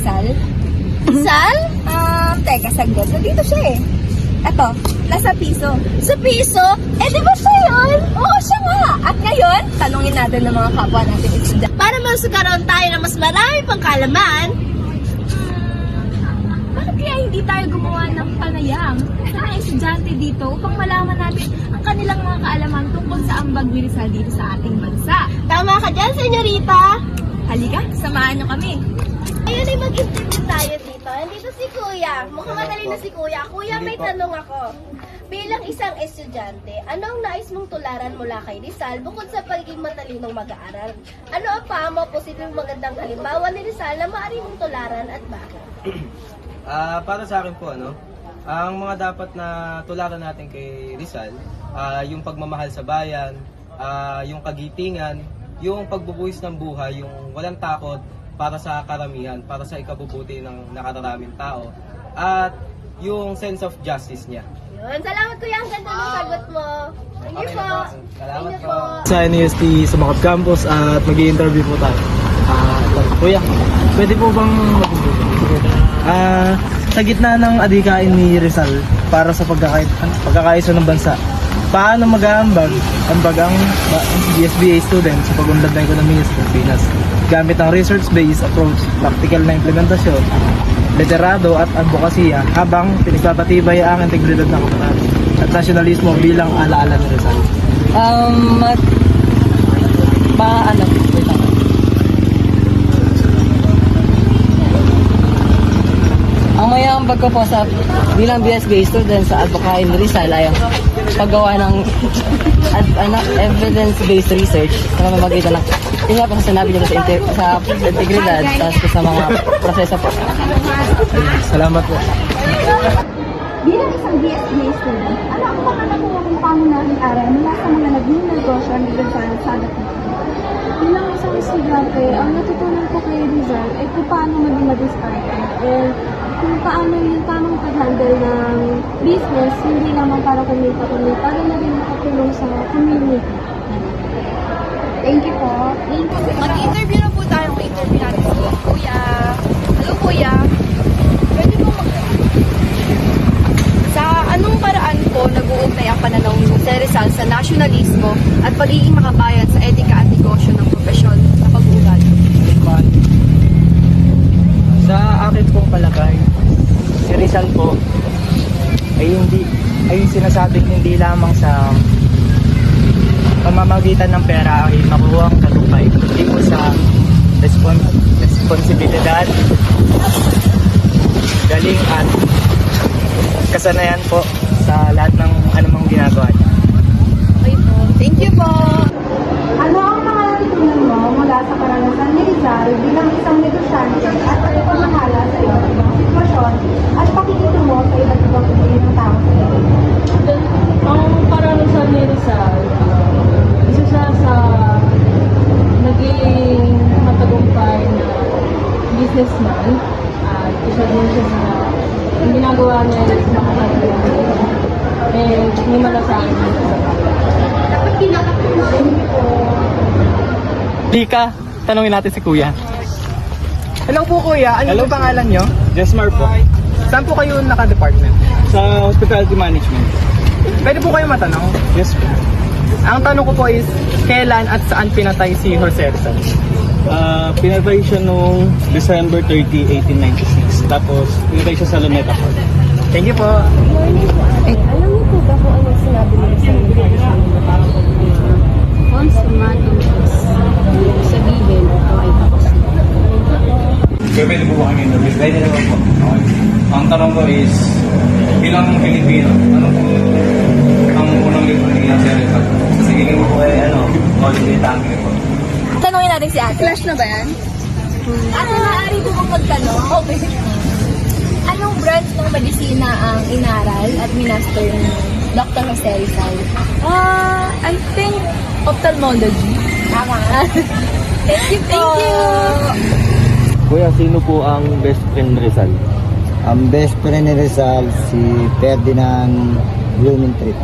Rizal. Rizal? Teka, saglit. Nandito siya eh. Eto, nasa piso. Sa piso? Eh, di ba siya yun? Oo, siya nga. At ngayon, tanungin natin ng mga kapwa natin estudyante. Para magkaroon tayo ng mas marami pang kaalaman, bakit kaya hindi tayo gumawa ng panayam sa mga estudyante dito upang malaman natin ang kanilang mga kaalaman tungkol sa ambag ni Rizal dito sa ating bansa? Tama ka dyan, senyorita! Halika, samahan niyo kami. Ayun ay mag-interview tayo dito. Nandito si Kuya. Mukhang madali na si Kuya. Kuya, may tanong ako. Bilang isang estudyante, ano ang nais mong tularan mula kay Rizal bukod sa pagiging matalinong mag-aaral? Ano ang paamo positibong magandang halimbawa ni Rizal na maaari mong tularan at bakit? Para sa akin po, ang mga dapat na tularan natin kay Rizal, yung pagmamahal sa bayan, yung kagitingan, yung pagbubuhis ng buhay, yung walang takot para sa karamihan, para sa ikabubuti ng nakararaming tao, at yung sense of justice niya. Yun, salamat Kuya. Ang ganda ng sagot mo. Thank you po. Salamat Thank you po. Sa NUST sa Makap Campus at mag-i-interview po tayo. Kuya, pwede po bang sa gitna ng adhikain ni Rizal para sa pagkakaisa ng bansa, paano mag-aambag ang GSBA student sa pag-unlad ng ekonomiya sa Pilipinas gamit ang research-based approach, practical na implementasyon, literado at advokasya habang pinagpapatibay ang integridad ng kabataan at nasyonalismo bilang alaala ni Rizal? Ang mayambag ko po sa bilang BSBA student sa advocacy ni Rizal ay ang paggawa ng evidence-based research sa pamamagitan ng yun nga po sa sinabi niyo sa integridad at sa mga proseso po. Salamat po. Bilang isang BSBA student, ano ang mga nakuha kung paano natin aral mula sa mga naging negosyo ang Rizal sa adat nito? Bilang isang estudyante, ang natutunan ko kay Rizal ay kung paano maging madiskarte and kung paano yung tamang pag-handle ng business, hindi lamang para kumita, kundi para na rin makatulong sa community. Thank you po. Mag-interview na po tayo. Mag-interview natin si Kuya. Hello Kuya. Pwede po sa anong paraan po nag-uugnay ang pananaw ni Jose Rizal sa nasyonalismo at pagiging makabayan sa etika at negosyo ng profesyon sa pag-uugal? Sa akin pong palagay, si Rizal po ay sinasabing hindi lamang sa pamamagitan ng pera ay makuha ang tagumpay, kundi po sa responsibilidad, galing at kasanayan po sa lahat ng anumang ginagawa niya. Okay po. Thank you po. Ano ang mga natutunan mo mula sa karanasan ni Rizal bilang isang negosyante at pagpamahala sa iba't ibang sitwasyon at pakikitungo sa iba't ibang uri ng tao sa Pilipinas? Ang karanasan ni Rizal, isa siya sa naging matagumpay na businessman at isa din siya sa yung ginagawa niya is makakatulong and may malasakit dito sa Lika, tanungin natin si Kuya. Hello po Kuya, ano po pangalan nyo? Jesmar po, Saan po kayo naka-department? sa Hospitality Management. Pwede po kayo matanong? Yes po. Ang tanong ko po is, kailan at saan pinatay si Jose Rizal? Pinatay siya noong December 30, 1896. Tapos, pinatay siya sa Luneta Park. Thank you po. Alam niyo po ba kung anong sinabi ni Rizal ng pagkakasal na once tumatong sabihin ito ay tapos na? Pwede po ba kami interview? Pwede naman po. Okay. Ang tanong ko is, bilang Pilipino, ano po ang unang libro ni Jose Rizal? Sa sigilin mo po ay Holiday Tangi po. Tanungin natin si Ate. Flash na ba yan? Ate, maaari po kong magtanong. Okay. Anong branch ng medisina ang inaral at minaster ni Dr. Jose Rizal? I think ophthalmology. Tama. Thank you po. Thank you. Kuya, sino po ang best friend ni Rizal? Ang best friend ni Rizal, si Ferdinand Blumentritt.